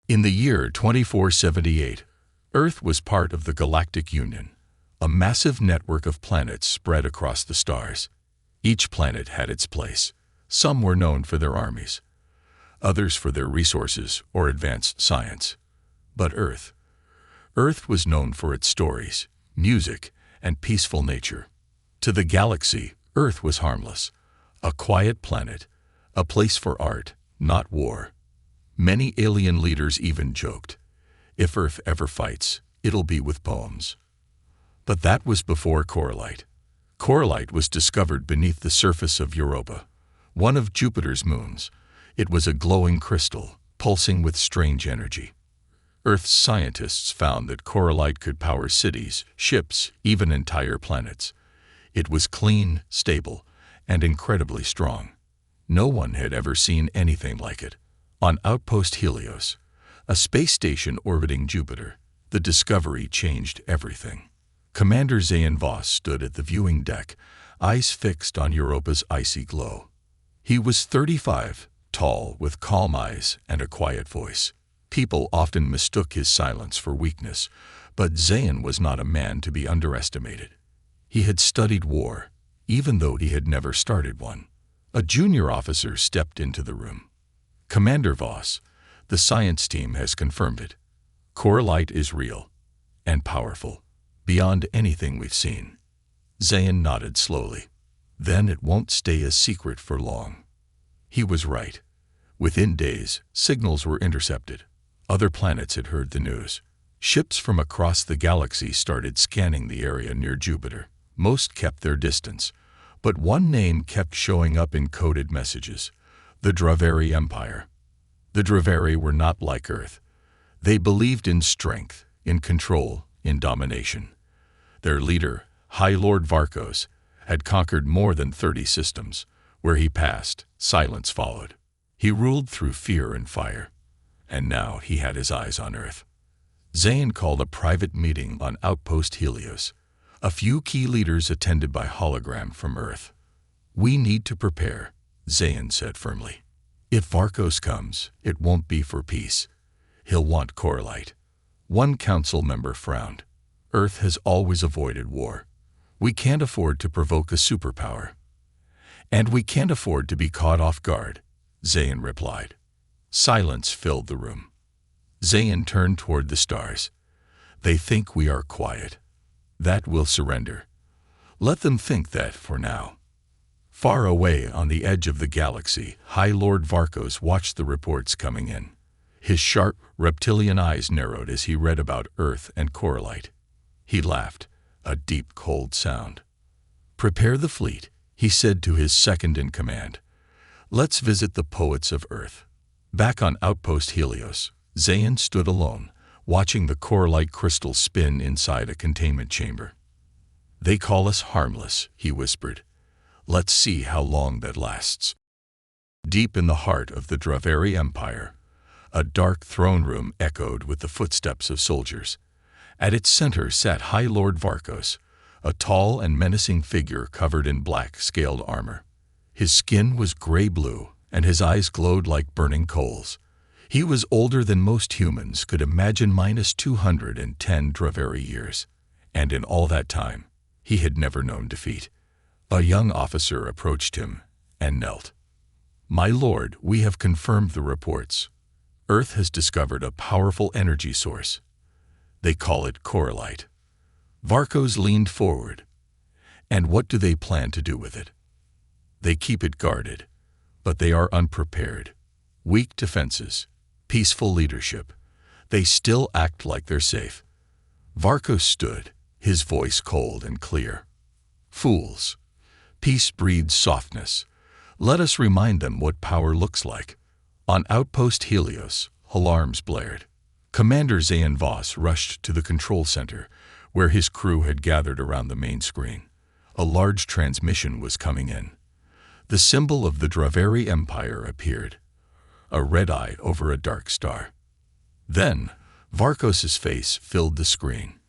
In the year 2478, Earth was part of the Galactic Union, a massive network of planets spread across the stars. Each planet had its place. Some were known for their armies, others for their resources or advanced science. But Earth was known for its stories, music, and peaceful nature. To the galaxy, Earth was harmless, a quiet planet, a place for art, not war. Many alien leaders even joked, if Earth ever fights, it'll be with poems. But that was before Coralite. Coralite was discovered beneath the surface of Europa, one of Jupiter's moons. It was a glowing crystal, pulsing with strange energy. Earth's scientists found that Coralite could power cities, ships, even entire planets. It was clean, stable, and incredibly strong. No one had ever seen anything like it. On Outpost Helios, a space station orbiting Jupiter, the discovery changed everything. Commander Zayn Voss stood at the viewing deck, eyes fixed on Europa's icy glow. He was 35, tall, with calm eyes and a quiet voice. People often mistook his silence for weakness, but Zayn was not a man to be underestimated. He had studied war, even though he had never started one. A junior officer stepped into the room. Commander Voss, the science team has confirmed it. Coralite is real and powerful, beyond anything we've seen. Zayn nodded slowly. Then it won't stay a secret for long. He was right. Within days, signals were intercepted. Other planets had heard the news. Ships from across the galaxy started scanning the area near Jupiter. Most kept their distance, but one name kept showing up in coded messages: the Draveri Empire. The Draveri were not like Earth. They believed in strength, in control, in domination. Their leader, High Lord Varkos, had conquered more than 30 systems. Where he passed, silence followed. He ruled through fear and fire. And now he had his eyes on Earth. Zayn called a private meeting on Outpost Helios. A few key leaders attended by hologram from Earth. "We need to prepare," Zayn said firmly. "If Varkos comes, it won't be for peace. He'll want Coralite." One council member frowned. "Earth has always avoided war. We can't afford to provoke a superpower." "And we can't afford to be caught off guard," Zayn replied. Silence filled the room. Zayn turned toward the stars. "They think we are quiet. That we'll surrender. Let them think that for now." Far away on the edge of the galaxy, High Lord Varkos watched the reports coming in. His sharp, reptilian eyes narrowed as he read about Earth and Coralite. He laughed, a deep, cold sound. "Prepare the fleet," he said to his second-in-command. "Let's visit the poets of Earth." Back on Outpost Helios, Zayn stood alone, watching the Coralite crystal spin inside a containment chamber. "They call us Harmless," he whispered. "Let's see how long that lasts." Deep in the heart of the Draveri Empire, a dark throne room echoed with the footsteps of soldiers. At its center sat High Lord Varkos, a tall and menacing figure covered in black scaled armor. His skin was gray-blue, and his eyes glowed like burning coals. He was older than most humans could imagine, minus 210 Draveri years. And in all that time, he had never known defeat. A young officer approached him and knelt. "My lord, we have confirmed the reports. Earth has discovered a powerful energy source. They call it Coralite." Varkos leaned forward. "And what do they plan to do with it?" "They keep it guarded, but they are unprepared. Weak defenses, peaceful leadership. They still act like they're safe." Varkos stood, his voice cold and clear. "Fools. Peace breeds softness. Let us remind them what power looks like." On Outpost Helios, alarms blared. Commander Zayn Voss rushed to the control center, where his crew had gathered around the main screen. A large transmission was coming in. The symbol of the Draveri Empire appeared, a red eye over a dark star. Then, Varkos's face filled the screen.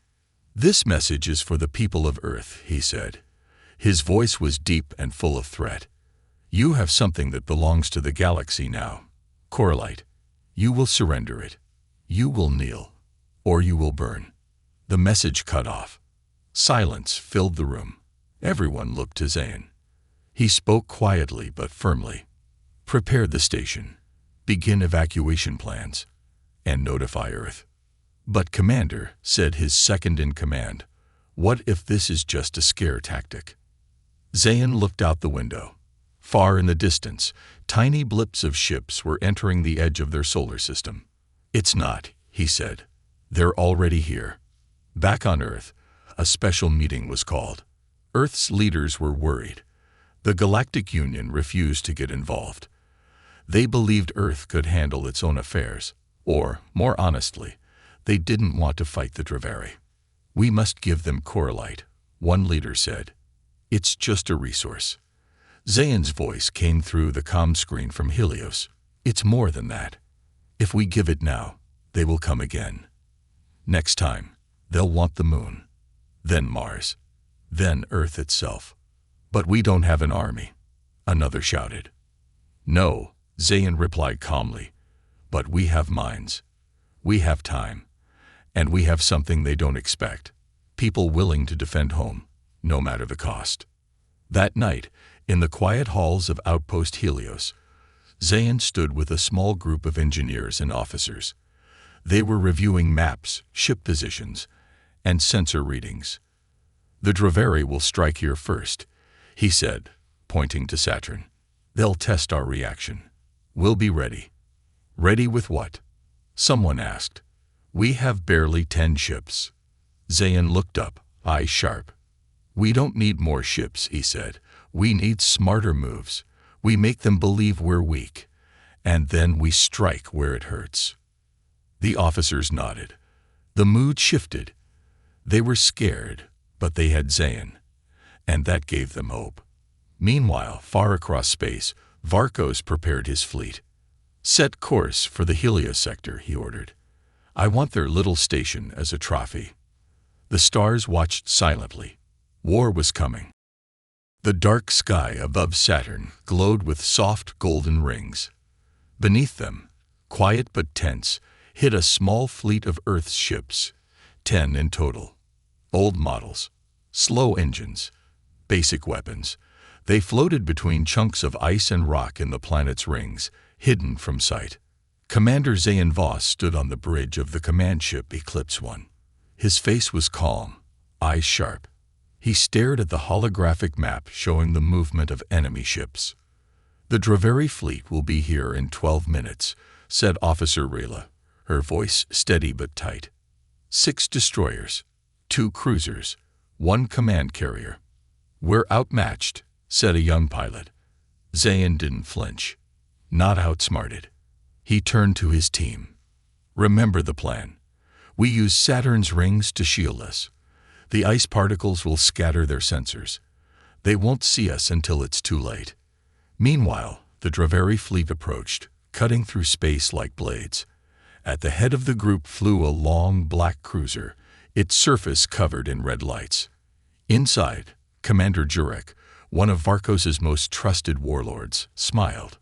"This message is for the people of Earth," he said. His voice was deep and full of threat. "You have something that belongs to the galaxy now. Coralite. You will surrender it. You will kneel, or you will burn. The message cut off. Silence filled the room. Everyone looked to Zayn. He spoke quietly but firmly. Prepare the station. Begin evacuation plans. And notify Earth. But Commander, said his second-in-command, what if this is just a scare tactic? Zayn looked out the window. Far in the distance, tiny blips of ships were entering the edge of their solar system. It's not, he said. They're already here. Back on Earth, a special meeting was called. Earth's leaders were worried. The Galactic Union refused to get involved. They believed Earth could handle its own affairs, or, more honestly, they didn't want to fight the Dravari. We must give them Coralite, one leader said. It's just a resource. Zayn's voice came through the comm screen from Helios. It's more than that. If we give it now, they will come again. Next time, they'll want the moon, then Mars, then Earth itself. But we don't have an army, another shouted. No, Zayn replied calmly, but we have minds. We have time, and we have something they don't expect. People willing to defend home, no matter the cost. That night, in the quiet halls of Outpost Helios, Zayn stood with a small group of engineers and officers. They were reviewing maps, ship positions, and sensor readings. The Dravari will strike here first, he said, pointing to Saturn. They'll test our reaction. We'll be ready. Ready with what? Someone asked. We have barely 10 ships. Zayn looked up, eyes sharp. We don't need more ships, he said. We need smarter moves. We make them believe we're weak, and then we strike where it hurts. The officers nodded. The mood shifted. They were scared, but they had Zayn, and that gave them hope. Meanwhile, far across space, Varkos prepared his fleet. Set course for the Helios sector, he ordered. I want their little station as a trophy. The stars watched silently. War was coming. The dark sky above Saturn glowed with soft golden rings. Beneath them, quiet but tense, hid a small fleet of Earth's ships, 10 in total. Old models, slow engines, basic weapons. They floated between chunks of ice and rock in the planet's rings, hidden from sight. Commander Zayn Voss stood on the bridge of the command ship Eclipse 1. His face was calm, eyes sharp. He stared at the holographic map showing the movement of enemy ships. The Dravari fleet will be here in 12 minutes, said Officer Rayla, her voice steady but tight. 6 destroyers, 2 cruisers, 1 command carrier. We're outmatched, said a young pilot. Zayn didn't flinch. Not outsmarted. He turned to his team. Remember the plan. We use Saturn's rings to shield us. The ice particles will scatter their sensors. They won't see us until it's too late. Meanwhile, the Dravari fleet approached, cutting through space like blades. At the head of the group flew a long black cruiser, its surface covered in red lights. Inside, Commander Jurek, one of Varkos's most trusted warlords, smiled.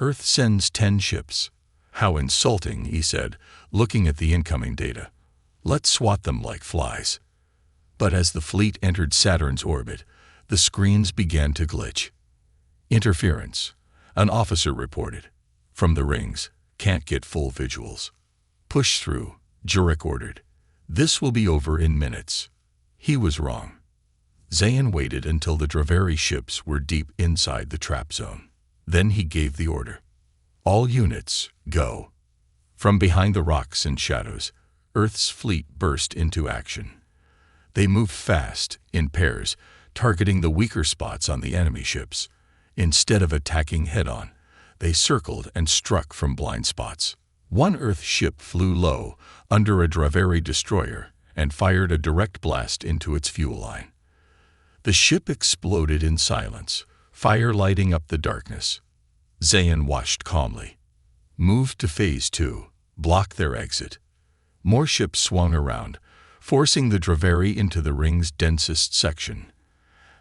Earth sends 10 ships. How insulting, he said, looking at the incoming data. Let's swat them like flies. But as the fleet entered Saturn's orbit, the screens began to glitch. Interference, an officer reported. From the rings, can't get full visuals. Push through, Jurek ordered. This will be over in minutes. He was wrong. Zayn waited until the Dravari ships were deep inside the trap zone. Then he gave the order. All units, go. From behind the rocks and shadows, Earth's fleet burst into action. They moved fast, in pairs, targeting the weaker spots on the enemy ships. Instead of attacking head-on, they circled and struck from blind spots. One Earth ship flew low, under a Dravari destroyer, and fired a direct blast into its fuel line. The ship exploded in silence, fire lighting up the darkness. Zayn watched calmly. Move to Phase 2, block their exit. More ships swung around, forcing the Dravari into the ring's densest section.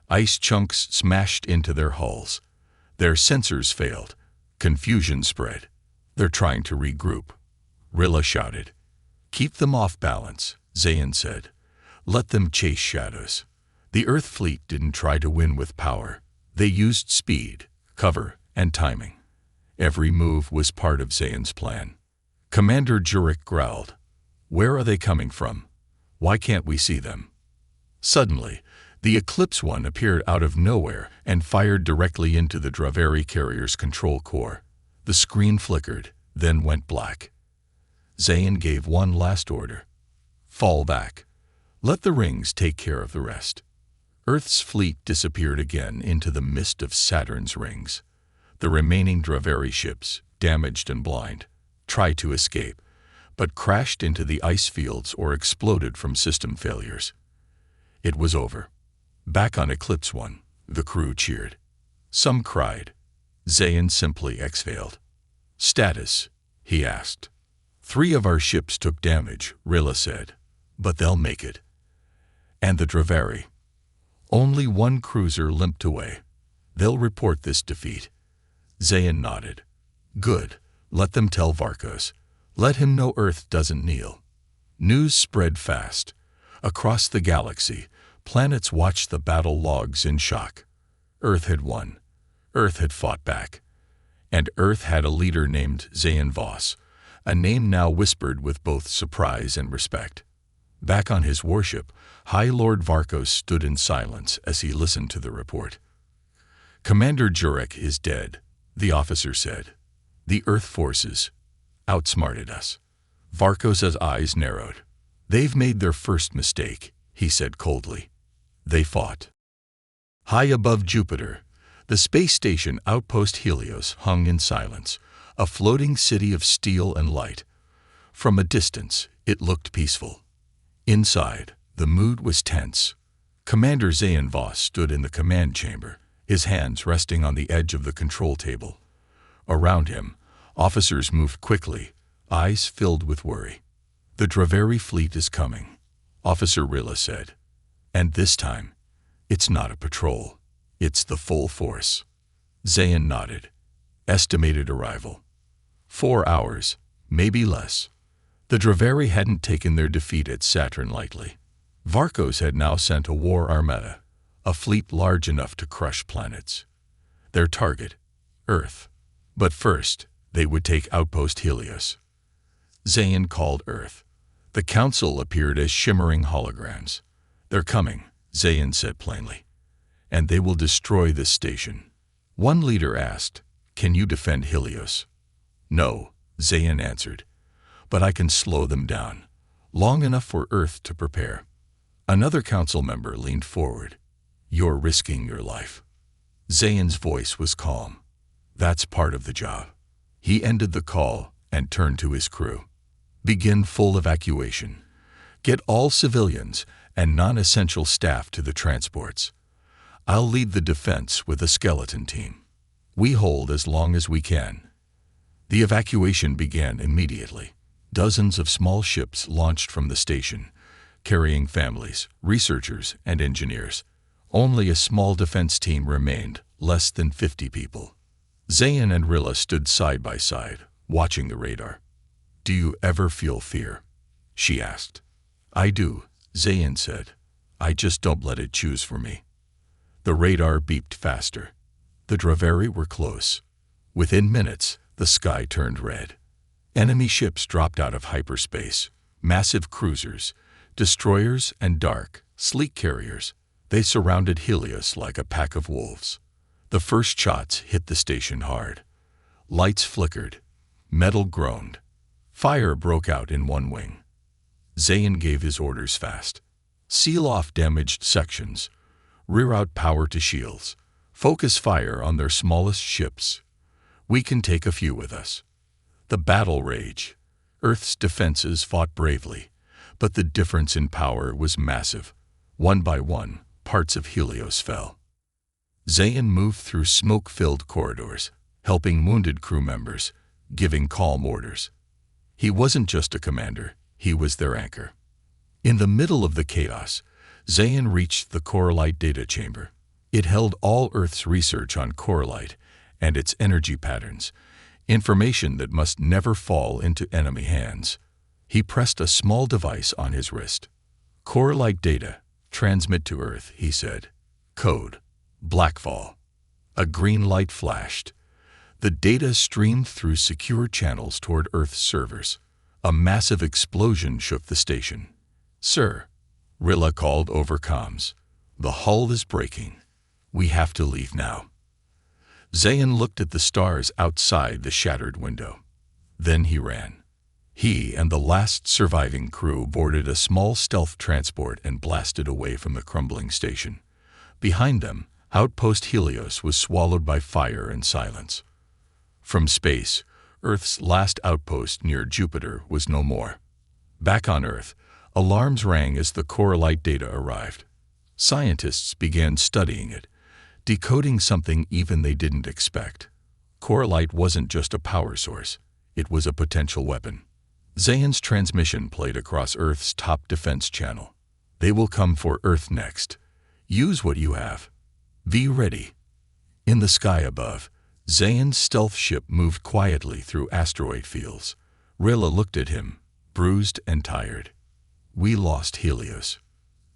Ice chunks smashed into their hulls. Their sensors failed. Confusion spread. They're trying to regroup. Rilla shouted. Keep them off balance, Zayn said. Let them chase shadows. The Earth fleet didn't try to win with power. They used speed, cover, and timing. Every move was part of Zayn's plan. Commander Jurek growled. Where are they coming from? Why can't we see them? Suddenly, the Eclipse One appeared out of nowhere and fired directly into the Draveri carrier's control core. The screen flickered, then went black. Zayn gave one last order. Fall back. Let the rings take care of the rest. Earth's fleet disappeared again into the mist of Saturn's rings. The remaining Draveri ships, damaged and blind, tried to escape, but crashed into the ice fields or exploded from system failures. It was over. Back on Eclipse One, the crew cheered. Some cried. Zayn simply exhaled. Status, he asked. 3 of our ships took damage, Rilla said, but they'll make it. And the Draveri. Only 1 cruiser limped away. They'll report this defeat. Zayn nodded. Good. Let them tell Varkos. Let him know Earth doesn't kneel. News spread fast. Across the galaxy, planets watched the battle logs in shock. Earth had won. Earth had fought back. And Earth had a leader named Zayn Voss, a name now whispered with both surprise and respect. Back on his warship, High Lord Varkos stood in silence as he listened to the report. Commander Jurek is dead, the officer said. The Earth forces outsmarted us. Varkos' eyes narrowed. They've made their first mistake, he said coldly. They fought. High above Jupiter, the space station outpost Helios hung in silence, a floating city of steel and light. From a distance, it looked peaceful. Inside, the mood was tense. Commander Zayn Voss stood in the command chamber, his hands resting on the edge of the control table. Around him, officers moved quickly, eyes filled with worry. The Draveri fleet is coming, Officer Rilla said. And this time, it's not a patrol. It's the full force. Zayn nodded. Estimated arrival. 4 hours, maybe less. The Draveri hadn't taken their defeat at Saturn lightly. Varkos had now sent a war armada, a fleet large enough to crush planets. Their target, Earth. But first, they would take outpost Helios. Zayn called Earth. The council appeared as shimmering holograms. They're coming, Zayn said plainly. And they will destroy this station. One leader asked, Can you defend Helios? No, Zayn answered. But I can slow them down, long enough for Earth to prepare. Another council member leaned forward. You're risking your life. Zayn's voice was calm. That's part of the job. He ended the call and turned to his crew. Begin full evacuation. Get all civilians and non-essential staff to the transports. I'll lead the defense with a skeleton team. We hold as long as we can. The evacuation began immediately. Dozens of small ships launched from the station, carrying families, researchers, and engineers. Only a small defense team remained, less than 50 people. Zayn and Rilla stood side by side, watching the radar. Do you ever feel fear? She asked. I do, Zayn said. I just don't let it choose for me. The radar beeped faster. The Draveri were close. Within minutes, the sky turned red. Enemy ships dropped out of hyperspace, massive cruisers, destroyers, and dark, sleek carriers. They surrounded Helios like a pack of wolves. The first shots hit the station hard. Lights flickered. Metal groaned. Fire broke out in one wing. Zayn gave his orders fast. Seal off damaged sections. Rear out power to shields. Focus fire on their smallest ships. We can take a few with us. The battle raged. Earth's defenses fought bravely, but the difference in power was massive. One by one, parts of Helios fell. Zayn moved through smoke-filled corridors, helping wounded crew members, giving calm orders. He wasn't just a commander, he was their anchor. In the middle of the chaos, Zayn reached the Corelite data chamber. It held all Earth's research on Corelite and its energy patterns, information that must never fall into enemy hands. He pressed a small device on his wrist. "Core-like data. Transmit to Earth," he said. "Code. Blackfall." A green light flashed. The data streamed through secure channels toward Earth's servers. A massive explosion shook the station. "Sir," Rilla called over comms, "the hull is breaking. We have to leave now." Zayn looked at the stars outside the shattered window. Then he ran. He and the last surviving crew boarded a small stealth transport and blasted away from the crumbling station. Behind them, Outpost Helios was swallowed by fire and silence. From space, Earth's last outpost near Jupiter was no more. Back on Earth, alarms rang as the Corelite data arrived. Scientists began studying it, decoding something even they didn't expect. Corelite wasn't just a power source, it was a potential weapon. Zayn's transmission played across Earth's top defense channel. "They will come for Earth next. Use what you have. Be ready." In the sky above, Zayn's stealth ship moved quietly through asteroid fields. Rilla looked at him, bruised and tired. "We lost Helios,"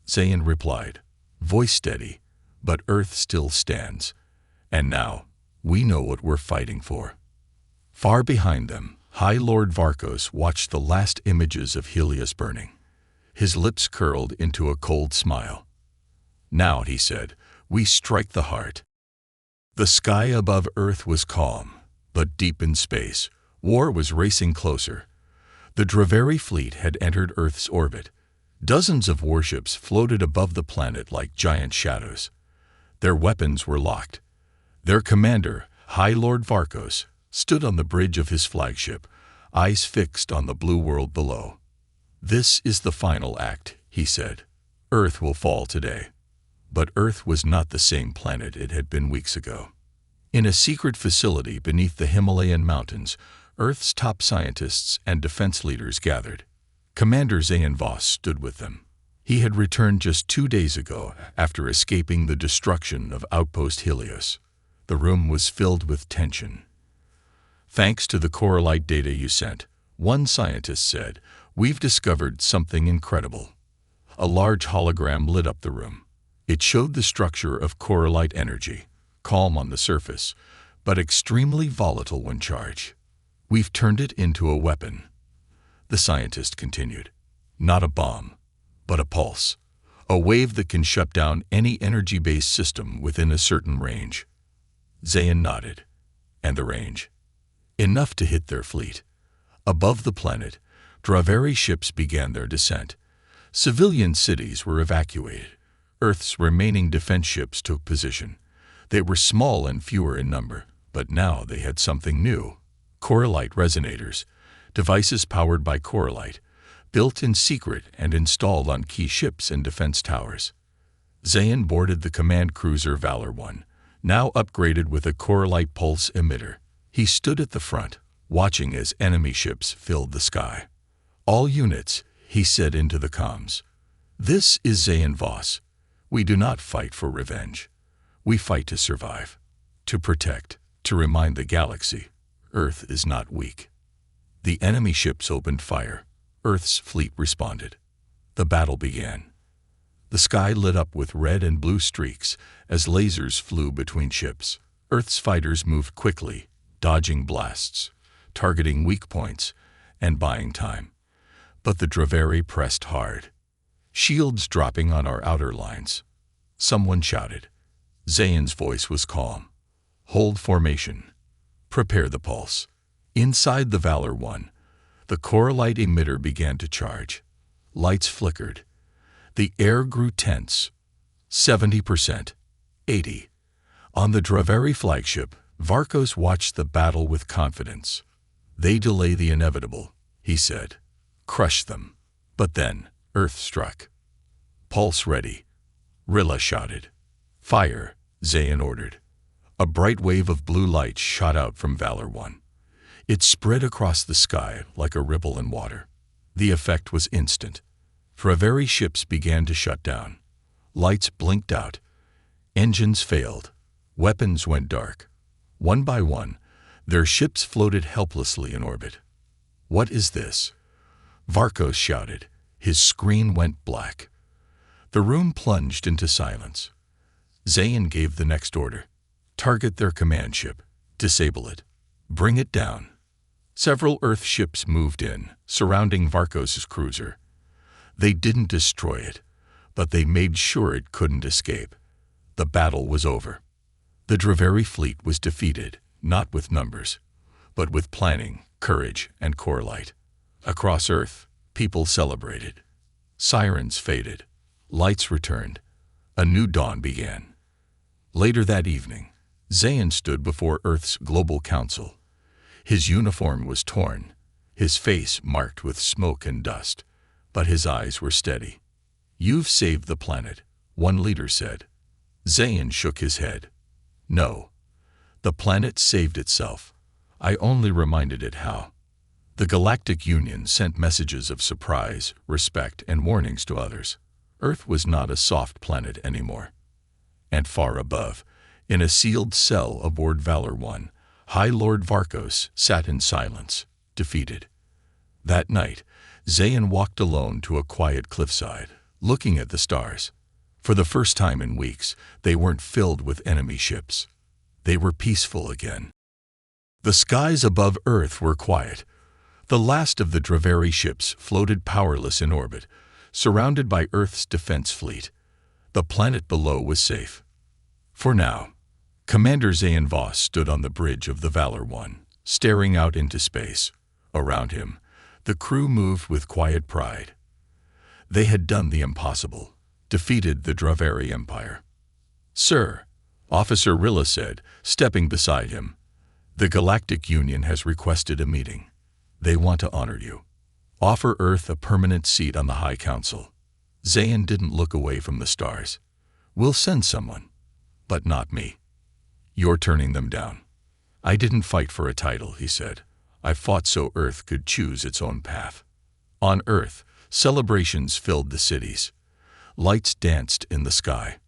Zayn replied, voice steady, "but Earth still stands. And now, we know what we're fighting for." Far behind them, High Lord Varkos watched the last images of Helios burning. His lips curled into a cold smile. "Now," he said, "we strike the heart." The sky above Earth was calm, but deep in space, war was racing closer. The Draveri fleet had entered Earth's orbit. Dozens of warships floated above the planet like giant shadows. Their weapons were locked. Their commander, High Lord Varkos, stood on the bridge of his flagship, eyes fixed on the blue world below. "This is the final act," he said. "Earth will fall today." But Earth was not the same planet it had been weeks ago. In a secret facility beneath the Himalayan mountains, Earth's top scientists and defense leaders gathered. Commander Zayn Voss stood with them. He had returned just 2 days ago after escaping the destruction of Outpost Helios. The room was filled with tension. "Thanks to the Corelite data you sent," one scientist said, "we've discovered something incredible." A large hologram lit up the room. It showed the structure of Corelite energy, calm on the surface, but extremely volatile when charged. "We've turned it into a weapon," the scientist continued. "Not a bomb, but a pulse, a wave that can shut down any energy-based system within a certain range." Zayn nodded. "And the range?" "Enough to hit their fleet." Above the planet, Draveri ships began their descent. Civilian cities were evacuated. Earth's remaining defense ships took position. They were small and fewer in number, but now they had something new. Corelite resonators, devices powered by Corelite, built in secret and installed on key ships and defense towers. Zayn boarded the command cruiser Valor 1, now upgraded with a Corelite pulse emitter. He stood at the front, watching as enemy ships filled the sky. "All units," he said into the comms. "This is Zayn Voss. We do not fight for revenge. We fight to survive, to protect, to remind the galaxy, Earth is not weak." The enemy ships opened fire. Earth's fleet responded. The battle began. The sky lit up with red and blue streaks as lasers flew between ships. Earth's fighters moved quickly, dodging blasts, targeting weak points, and buying time. But the Draveri pressed hard, shields dropping on our outer lines. Someone shouted. Zayn's voice was calm. "Hold formation. Prepare the pulse." Inside the Valor 1, the Corelite emitter began to charge. Lights flickered. The air grew tense. 70%. 80%. On the Draveri flagship, Varkos watched the battle with confidence. "They delay the inevitable," he said. "Crush them." But then, Earth struck. "Pulse ready," Rilla shouted. "Fire," Zayn ordered. A bright wave of blue light shot out from Valor 1. It spread across the sky like a ripple in water. The effect was instant. Draveri ships began to shut down. Lights blinked out. Engines failed. Weapons went dark. One by one, Their ships floated helplessly in orbit. "What is this?" Varkos shouted. His screen went black. The room plunged into silence. Zayn gave the next order. "Target their command ship. Disable it. Bring it down." Several Earth ships moved in, surrounding Varkos' cruiser. They didn't destroy it, but they made sure it couldn't escape. The battle was over. The Draveri fleet was defeated, not with numbers, but with planning, courage, and core light. Across Earth, people celebrated. Sirens faded. Lights returned. A new dawn began. Later that evening, Zayn stood before Earth's Global Council. His uniform was torn, his face marked with smoke and dust, but his eyes were steady. "You've saved the planet," one leader said. Zayn shook his head. "No. The planet saved itself. I only reminded it how." The Galactic Union sent messages of surprise, respect, and warnings to others. Earth was not a soft planet anymore. And far above, in a sealed cell aboard Valor 1, High Lord Varkos sat in silence, defeated. That night, Zayn walked alone to a quiet cliffside, looking at the stars. For the first time in weeks, they weren't filled with enemy ships. They were peaceful again. The skies above Earth were quiet. The last of the Draveri ships floated powerless in orbit, surrounded by Earth's defense fleet. The planet below was safe. For now, Commander Zayn Voss stood on the bridge of the Valor 1, staring out into space. Around him, the crew moved with quiet pride. They had done the impossible, defeated the Draveri Empire. "Sir," Officer Rilla said, stepping beside him, "the Galactic Union has requested a meeting. They want to honor you. Offer Earth a permanent seat on the High Council." Zayn didn't look away from the stars. "We'll send someone, but not me." "You're turning them down." "I didn't fight for a title," he said. "I fought so Earth could choose its own path." On Earth, celebrations filled the cities. Lights danced in the sky.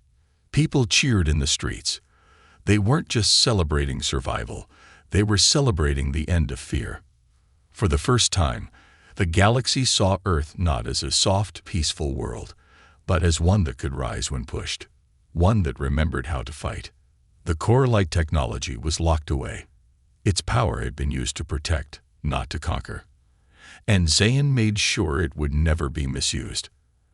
People cheered in the streets. They weren't just celebrating survival, they were celebrating the end of fear. For the first time, the galaxy saw Earth not as a soft, peaceful world, but as one that could rise when pushed, one that remembered how to fight. The core light technology was locked away. Its power had been used to protect, not to conquer. And Zayn made sure it would never be misused.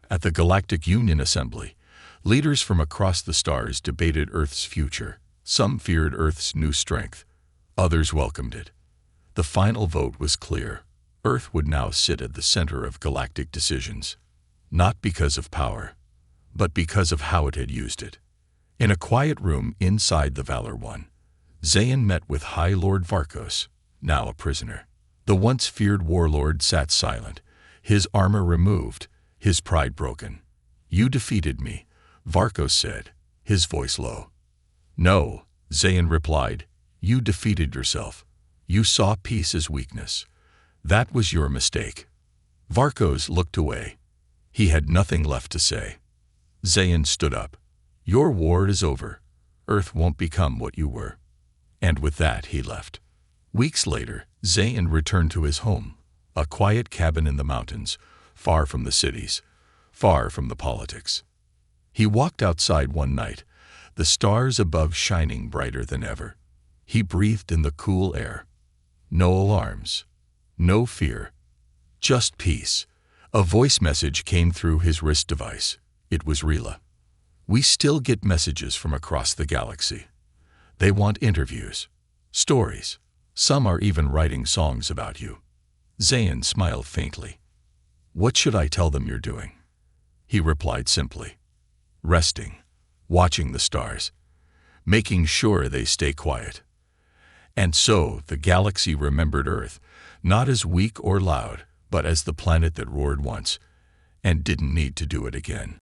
At the Galactic Union Assembly, leaders from across the stars debated Earth's future. Some feared Earth's new strength. Others welcomed it. The final vote was clear. Earth would now sit at the center of galactic decisions, not because of power, but because of how it had used it. In a quiet room inside the Valor 1, Zayn met with High Lord Varkos, now a prisoner. The once feared warlord sat silent, his armor removed, his pride broken. "You defeated me," Varkos said, his voice low. "No," Zayn replied, "you defeated yourself. You saw peace as weakness. That was your mistake." Varkos looked away. He had nothing left to say. Zayn stood up. "Your war is over. Earth won't become what you were." And with that, he left. Weeks later, Zayn returned to his home, a quiet cabin in the mountains, far from the cities, far from the politics. He walked outside one night, the stars above shining brighter than ever. He breathed in the cool air. No alarms, no fear, just peace. A voice message came through his wrist device. It was Rila. "We still get messages from across the galaxy. They want interviews, stories. Some are even writing songs about you." Zayn smiled faintly. "What should I tell them you're doing?" He replied simply, "Resting, watching the stars, making sure they stay quiet." And so the galaxy remembered Earth, not as weak or loud, but as the planet that roared once and didn't need to do it again.